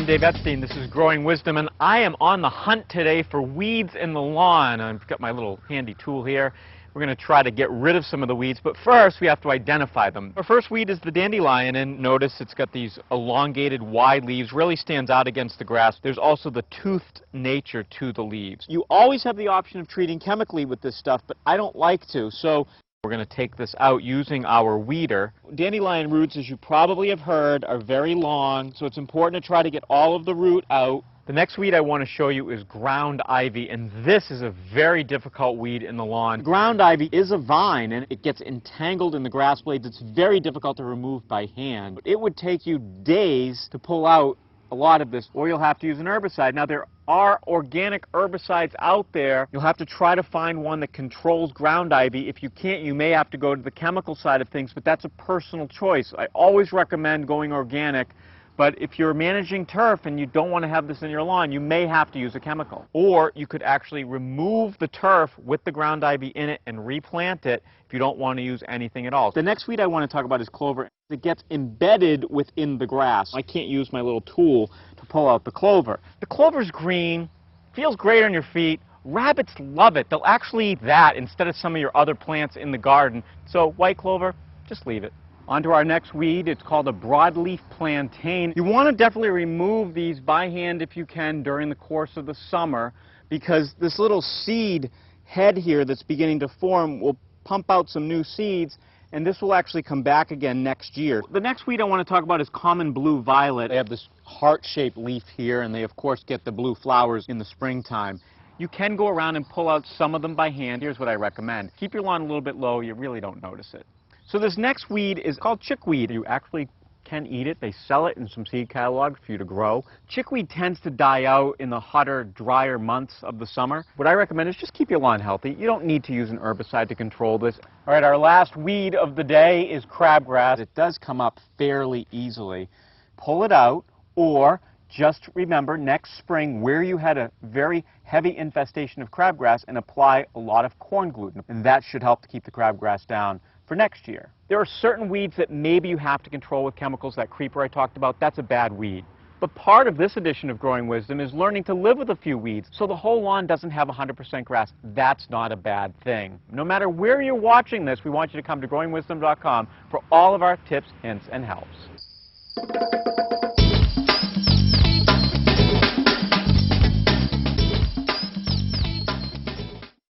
I'm Dave Epstein. This is Growing Wisdom, and I am on the hunt today for weeds in the lawn. I've got my little handy tool here. We're going to try to get rid of some of the weeds, but first we have to identify them. Our first weed is the dandelion, and notice it's got these elongated, wide leaves, really stands out against the grass. There's also the toothed nature to the leaves. You always have the option of treating chemically with this stuff, but I don't like to, so we're going to take this out using our weeder. Dandelion roots, as you probably have heard, are very long, so it's important to try to get all of the root out. The next weed I want to show you is ground ivy, and this is a very difficult weed in the lawn. Ground ivy is a vine, and it gets entangled in the grass blades. It's very difficult to remove by hand. It would take you days to pull out a lot of this, or you'll have to use an herbicide. Now, there are organic herbicides out there. You'll have to try to find one that controls ground ivy. If you can't, you may have to go to the chemical side of things, but that's a personal choice. I always recommend going organic. But if you're managing turf and you don't want to have this in your lawn, you may have to use a chemical. Or you could actually remove the turf with the ground ivy in it and replant it if you don't want to use anything at all. The next weed I want to talk about is clover. It gets embedded within the grass. I can't use my little tool to pull out the clover. The clover's green, feels great on your feet. Rabbits love it. They'll actually eat that instead of some of your other plants in the garden. So white clover, just leave it. On to our next weed. It's called a broadleaf plantain. You want to definitely remove these by hand if you can during the course of the summer, because this little seed head here that's beginning to form will pump out some new seeds, and this will actually come back again next year. The next weed I want to talk about is common blue violet. They have this heart-shaped leaf here, and they of course get the blue flowers in the springtime. You can go around and pull out some of them by hand. Here's what I recommend. Keep your lawn a little bit low. You really don't notice it. So this next weed is called chickweed. You actually can eat it. They sell it in some seed catalogs for you to grow. Chickweed tends to die out in the hotter, drier months of the summer. What I recommend is just keep your lawn healthy. You don't need to use an herbicide to control this. All right, our last weed of the day is crabgrass. It does come up fairly easily. Pull it out, or just remember next spring where you had a very heavy infestation of crabgrass and apply a lot of corn gluten. And that should help to keep the crabgrass down for next year. There are certain weeds that maybe you have to control with chemicals. That creeper I talked about, that's a bad weed. But part of this edition of Growing Wisdom is learning to live with a few weeds, so the whole lawn doesn't have 100% grass. That's not a bad thing. No matter where you're watching this, we want you to come to growingwisdom.com for all of our tips, hints, and helps.